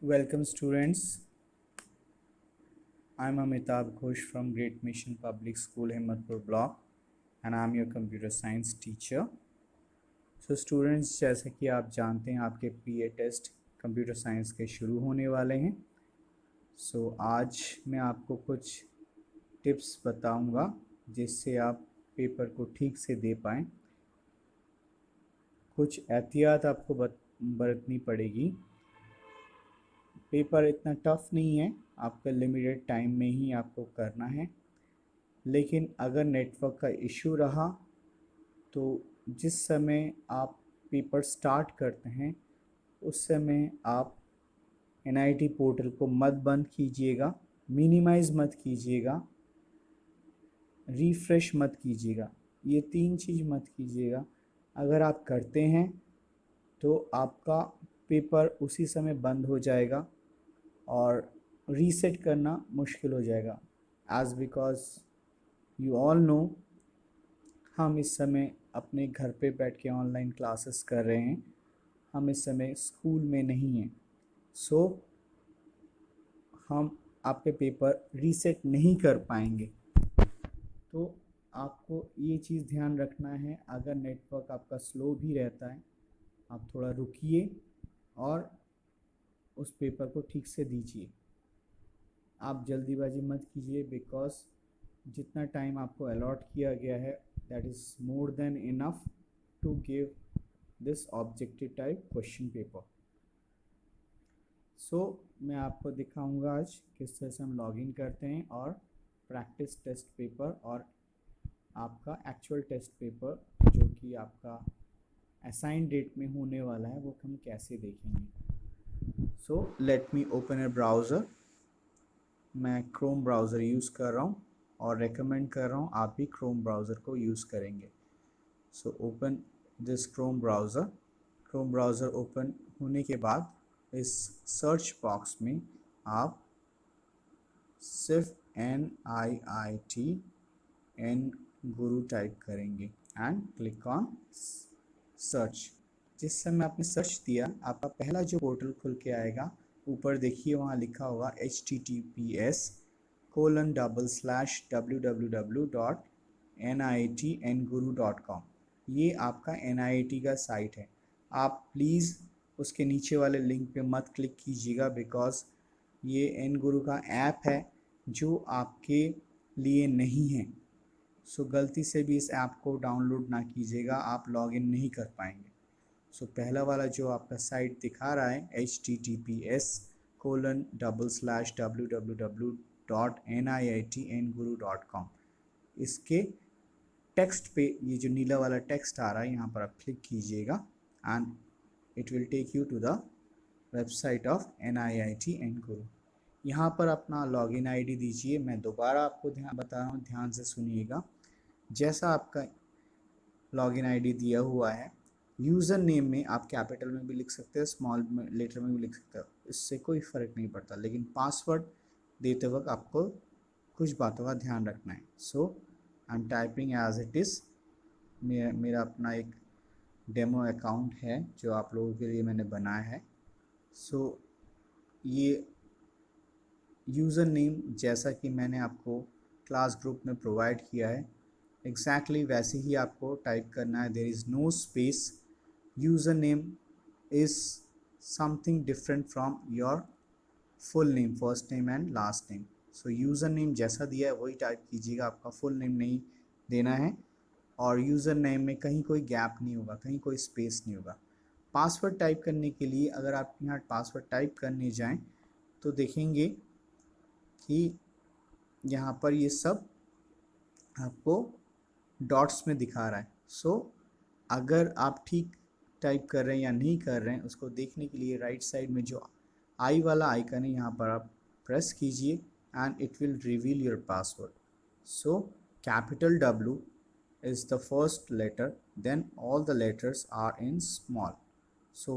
Welcome students. I'm Amitabh Ghosh from Great Mission Public School Himmatpur Block and I'm your computer science teacher. So students, जैसा कि आप जानते हैं आपके पीए test computer science के शुरू होने वाले हैं. आज मैं आपको कुछ टिप्स बताऊंगा जिससे आप पेपर को ठीक से दे पाएँ. कुछ एहतियात आपको बरतनी पड़ेगी. पेपर इतना टफ नहीं है, आपका लिमिटेड टाइम में ही आपको करना है. लेकिन अगर नेटवर्क का इशू रहा तो जिस समय आप पेपर स्टार्ट करते हैं उस समय आप एनआईटी पोर्टल को मत बंद कीजिएगा, मिनिमाइज़ मत कीजिएगा, रिफ़्रेश मत कीजिएगा. ये 3 चीज़ मत कीजिएगा. अगर आप करते हैं तो आपका पेपर उसी समय बंद हो जाएगा और रीसेट करना मुश्किल हो जाएगा. बिकॉज़ यू ऑल नो, हम इस समय अपने घर पे बैठ के ऑनलाइन क्लासेस कर रहे हैं. हम इस समय स्कूल में नहीं हैं. हम आपके पेपर रीसेट नहीं कर पाएंगे. तो आपको ये चीज़ ध्यान रखना है. अगर नेटवर्क आपका स्लो भी रहता है, आप थोड़ा रुकिए और उस पेपर को ठीक से दीजिए. आप जल्दीबाजी मत कीजिए बिकॉज़ जितना टाइम आपको अलॉट किया गया है that is more than enough to give this objective type question paper. मैं आपको दिखाऊंगा आज किस तरह से हम लॉगिन करते हैं और प्रैक्टिस टेस्ट पेपर और आपका एक्चुअल टेस्ट पेपर जो कि आपका असाइन डेट में होने वाला है वो हम कैसे देखेंगे. लेट मी ओपन ए ब्राउज़र. मैं क्रोम ब्राउज़र यूज़ कर रहा हूँ और रेकमेंड कर रहा हूँ आप भी क्रोम ब्राउज़र को यूज़ करेंगे. Open this Chrome browser open होने के बाद इस सर्च बॉक्स में आप सिर्फ NIIT N गुरु टाइप करेंगे एंड क्लिक ऑन सर्च. जिस समय आपने सर्च दिया आपका पहला जो पोर्टल खुल के आएगा, ऊपर देखिए वहाँ लिखा होगा https://www.niitnguru.com. ये आपका NIIT का साइट है. आप प्लीज़ उसके नीचे वाले लिंक पे मत क्लिक कीजिएगा बिकॉज़ ये एन गुरु का ऐप है जो आपके लिए नहीं है. गलती से भी इस ऐप को डाउनलोड ना कीजिएगा, आप लॉगिन नहीं कर पाएंगे. पहला वाला जो आपका साइट दिखा रहा है https://www.niitnguru.com, इसके टेक्स्ट पे ये जो नीला वाला टेक्स्ट आ रहा है यहाँ पर आप क्लिक कीजिएगा and it will take you to the website of NIIT N Guru. यहाँ पर अपना लॉगिन आईडी दीजिए. मैं दोबारा आपको बता रहा हूँ, ध्यान से सुनिएगा. जैसा आपका लॉगिन आईडी दिया हुआ है, यूज़र नेम में आप कैपिटल में भी लिख सकते हैं, स्मॉल लेटर में भी लिख सकते हो, इससे कोई फ़र्क नहीं पड़ता. लेकिन पासवर्ड देते वक्त आपको कुछ बातों का ध्यान रखना है. I am typing as it is. मेरा अपना एक डेमो अकाउंट है जो आप लोगों के लिए मैंने बनाया है. ये यूज़र नेम जैसा कि मैंने आपको क्लास ग्रुप में प्रोवाइड किया है एग्जैक्टली वैसे ही आपको टाइप करना है. There is no space. User name is something different from your full name, first name and last name. User name जैसा दिया है वही टाइप कीजिएगा, आपका फुल नेम नहीं देना है. और यूज़र नेम में कहीं कोई गैप नहीं होगा, कहीं कोई स्पेस नहीं होगा. पासवर्ड टाइप करने के लिए अगर आप यहाँ पासवर्ड टाइप करने जाएं तो देखेंगे कि यहाँ पर ये सब आपको डॉट्स में दिखा रहा है. अगर आप ठीक टाइप कर रहे हैं या नहीं कर रहे हैं उसको देखने के लिए राइट साइड में जो आई वाला आइकन है यहाँ पर आप प्रेस कीजिए and it will reveal your password. Capital W is the first letter, then all the letters are in small.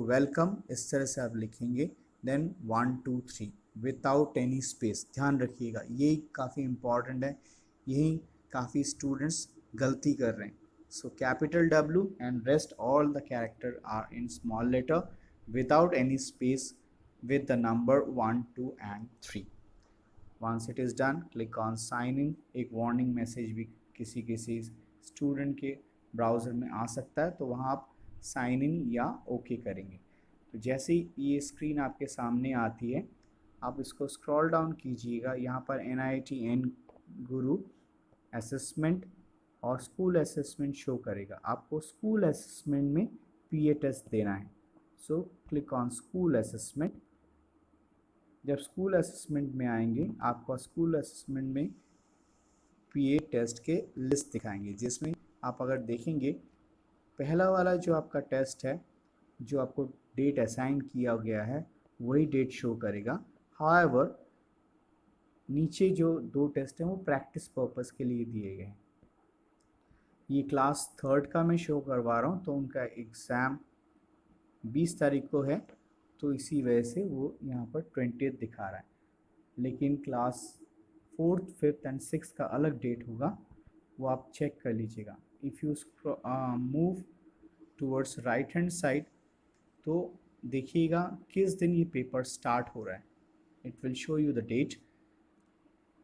Welcome इस तरह से आप लिखेंगे, then 1 2 3 विदाउट एनी स्पेस. ध्यान रखिएगा, ये काफ़ी इम्पॉर्टेंट है, यही काफ़ी स्टूडेंट्स गलती कर रहे हैं. Capital W and rest all the character are in small letter without any space. with the number 1, 2 and 3. Once it is done, click on sign in. एक वार्निंग मैसेज भी किसी किसी स्टूडेंट के ब्राउज़र में आ सकता है, तो वहाँ आप साइन इन या ओके करेंगे। तो जैसे ही ये स्क्रीन आपके सामने आती है, आप इसको स्क्रॉल डाउन कीजिएगा। यहाँ पर NIT गुरु असेसमेंट और स्कूल असेसमेंट शो करेगा। आपको स्कूल असेसमेंट में PA टेस्ट देना है, so click on school assessment. जब स्कूल असेसमेंट में आएंगे, आपको स्कूल असेसमेंट में PA टेस्ट के लिस्ट दिखाएंगे, जिसमें आप अगर देखेंगे पहला वाला जो आपका टेस्ट है, जो आपको डेट असाइन किया गया है, वही डेट शो करेगा। हाउएवर नीचे जो 2 टेस्ट हैं वो प्रैक्टिस पर्पस के लिए दिए गए हैं। ये क्लास 3rd का मैं शो करवा रहा हूँ, तो उनका एग्ज़ाम 20 तारीख को है, तो इसी वजह से वो यहाँ पर 20th दिखा रहा है। लेकिन class 4th, 5th and 6th का अलग डेट होगा, वो आप चेक कर लीजिएगा। If you move towards right hand side, तो देखिएगा किस दिन ये पेपर स्टार्ट हो रहा है। It will show you the date.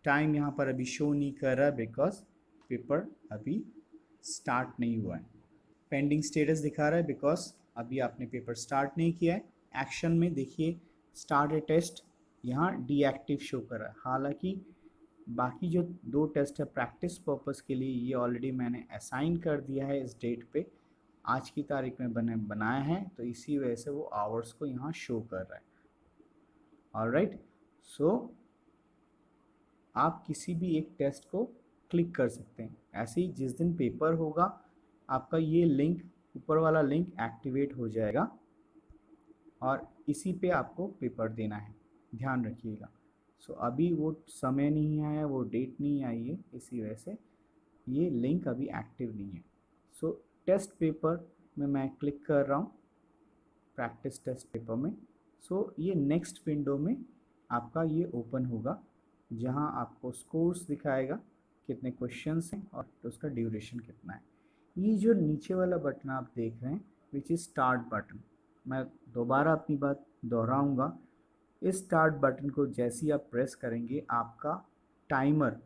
Time यहाँ पर अभी शो नहीं कर रहा है बिकॉज पेपर अभी स्टार्ट नहीं हुआ है। पेंडिंग स्टेटस दिखा रहा है बिकॉज अभी आपने पेपर स्टार्ट नहीं किया है। एक्शन में देखिए स्टार्ट ए टेस्ट, यहाँ डीएक्टिव शो कर रहा है। हालांकि बाकी जो 2 टेस्ट है प्रैक्टिस पर्पस के लिए, ये ऑलरेडी मैंने असाइन कर दिया है इस डेट पे, आज की तारीख में बनाया है, तो इसी वजह से वो आवर्स को यहाँ शो कर रहा है। ऑलराइट, सो आप किसी भी एक टेस्ट को क्लिक कर सकते हैं। ऐसे ही जिस दिन पेपर होगा, आपका ये लिंक, ऊपर वाला लिंक एक्टिवेट हो जाएगा और इसी पे आपको पेपर देना है, ध्यान रखिएगा। सो अभी वो समय नहीं आया, वो डेट नहीं आई है, इसी वजह से ये लिंक अभी एक्टिव नहीं है। सो टेस्ट पेपर में मैं क्लिक कर रहा हूँ, प्रैक्टिस टेस्ट पेपर में। सो ये नेक्स्ट विंडो में आपका ये ओपन होगा, जहाँ आपको स्कोर्स दिखाएगा, कितने क्वेश्चंस हैं और उसका ड्यूरेशन कितना है। ये जो नीचे वाला बटन आप देख रहे हैं, विच इज़ स्टार्ट बटन, मैं दोबारा अपनी बात दोहराऊंगा। इस स्टार्ट बटन को जैसे ही आप प्रेस करेंगे, आपका टाइमर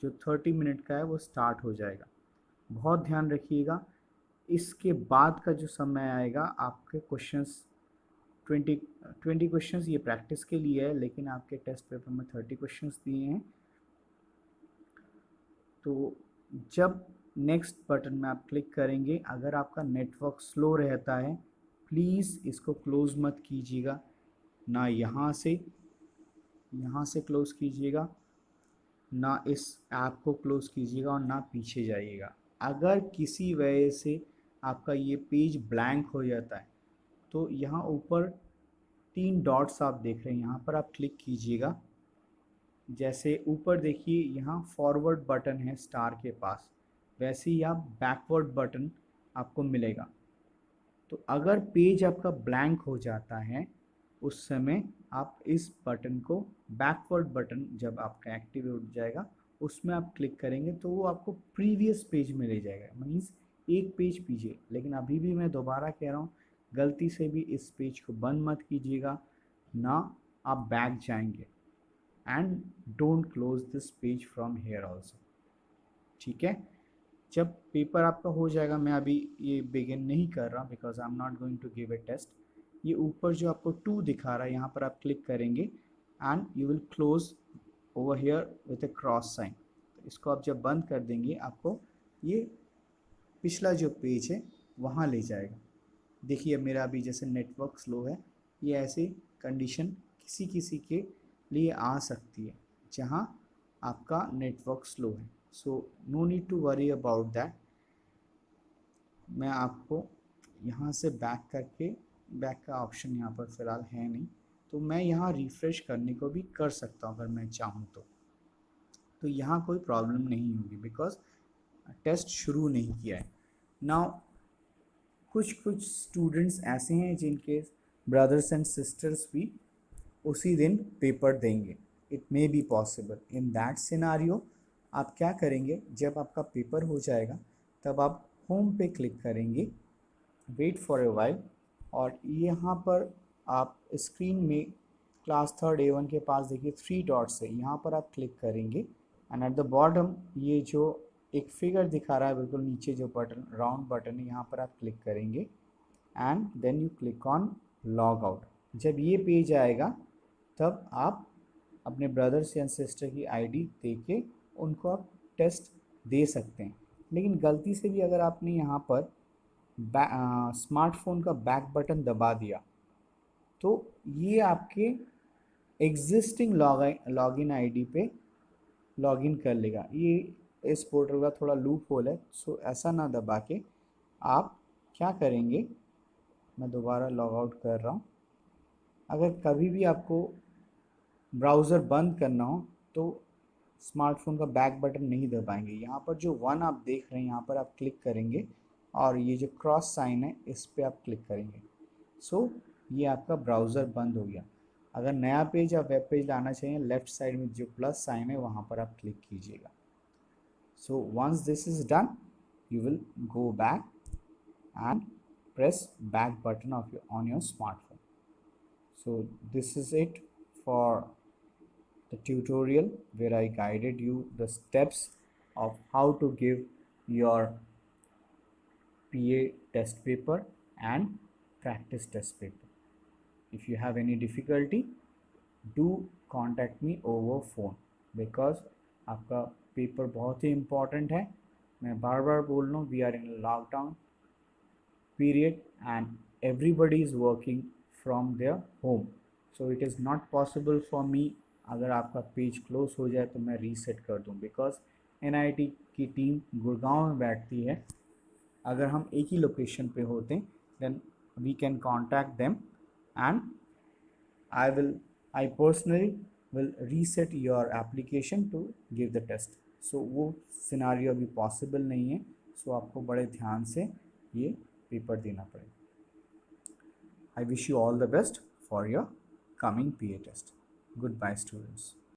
जो 30 मिनट का है वो स्टार्ट हो जाएगा। बहुत ध्यान रखिएगा, इसके बाद का जो समय आएगा, आपके क्वेश्चंस 20 क्वेश्चंस ये प्रैक्टिस के लिए है, लेकिन आपके टेस्ट पेपर में 30 क्वेश्चंस दिए हैं। तो जब नेक्स्ट बटन में आप क्लिक करेंगे, अगर आपका नेटवर्क स्लो रहता है, प्लीज़ इसको क्लोज़ मत कीजिएगा, ना यहाँ से क्लोज़ कीजिएगा, ना इस ऐप को क्लोज़ कीजिएगा और ना पीछे जाइएगा। अगर किसी वजह से आपका ये पेज ब्लैंक हो जाता है, तो यहाँ ऊपर 3 डॉट्स आप देख रहे हैं, यहाँ पर आप क्लिक कीजिएगा। जैसे ऊपर देखिए यहाँ फॉरवर्ड बटन है स्टार के पास, वैसे ही आप बैकवर्ड बटन आपको मिलेगा। तो अगर पेज आपका ब्लैंक हो जाता है, उस समय आप इस बटन को, बैकवर्ड बटन जब आपका एक्टिव हो जाएगा, उसमें आप क्लिक करेंगे तो वो आपको प्रीवियस पेज में ले जाएगा, मीन्स एक पेज पीछे। लेकिन अभी भी मैं दोबारा कह रहा हूँ, गलती से भी इस पेज को बंद मत कीजिएगा, ना आप बैक जाएंगे। And don't close this page from here also, ठीक है। जब पेपर आपका हो जाएगा, मैं अभी ये बिगिन नहीं कर रहा because I am not going to give a test. ये ऊपर जो आपको 2 दिखा रहा है, यहाँ पर आप क्लिक करेंगे and you will close over here with a cross sign. तो इसको आप जब बंद कर देंगे, आपको ये पिछला जो पेज है वहाँ ले जाएगा। देखिए अब मेरा अभी जैसे नेटवर्क स्लो है, ये ऐसे कंडीशन किसी किसी के लिए आ सकती है जहाँ आपका नेटवर्क स्लो है। So no need to worry about that. मैं आपको यहाँ से बैक का ऑप्शन यहाँ पर फ़िलहाल है नहीं, तो मैं यहाँ रिफ़्रेश करने को भी कर सकता हूँ अगर मैं चाहूँ तो यहाँ कोई प्रॉब्लम नहीं होगी बिकॉज टेस्ट शुरू नहीं किया है। नाउ कुछ स्टूडेंट्स ऐसे हैं जिनके ब्रदर्स एंड सिस्टर्स भी उसी दिन पेपर देंगे। It may be possible. In that scenario आप क्या करेंगे, जब आपका पेपर हो जाएगा तब आप होम पे क्लिक करेंगे, वेट फॉर ए वाइल, और यहाँ पर आप स्क्रीन में क्लास थर्ड A1 के पास देखिए 3 डॉट्स है, यहाँ पर आप क्लिक करेंगे एंड एट द बॉटम ये जो एक फिगर दिखा रहा है बिल्कुल नीचे जो बटन राउंड बटन है, यहाँ पर आप क्लिक करेंगे and then you click on log out. जब ये पेज आएगा तब आप अपने ब्रदर्स या सिस्टर की आईडी दे के उनको आप टेस्ट दे सकते हैं। लेकिन गलती से भी अगर आपने यहाँ पर स्मार्टफोन का बैक बटन दबा दिया तो ये आपके एग्जिस्टिंग लॉगिन आईडी पे लॉगिन कर लेगा। ये इस पोर्टल का थोड़ा लूप होल है, सो ऐसा ना दबा के आप क्या करेंगे, मैं दोबारा लॉग आउट कर रहा हूँ। अगर कभी भी आपको ब्राउज़र बंद करना हो तो स्मार्टफोन का बैक बटन नहीं दबाएंगे। यहाँ पर जो वन आप देख रहे हैं यहाँ पर आप क्लिक करेंगे और ये जो क्रॉस साइन है इस पर आप क्लिक करेंगे। सो ये आपका ब्राउज़र बंद हो गया। अगर नया पेज या वेब पेज लाना चाहिए, लेफ्ट साइड में जो प्लस साइन है वहाँ पर आप क्लिक कीजिएगा। So once this is done you will go back and press back button of on your smartphone. So this is it for the tutorial where I guided you the steps of how to give your PA test paper and practice test paper. If you have any difficulty, do contact me over phone because आपका paper बहुत ही important है। मैं बार बार बोल रहा हूँ, we are in lockdown period and everybody is working from their home, so it is not possible for me अगर आपका page close हो जाए तो मैं रीसेट कर दूं बिकॉज NIT की टीम गुड़गांव में बैठती है। अगर हम एक ही लोकेशन पे होते then we can contact them and I personally will reset your application to give the test. So वो सिनारियो अभी पॉसिबल नहीं है, सो आपको बड़े ध्यान से ये पेपर देना पड़ेगा। I wish you all the best for your coming PA test. Goodbye students.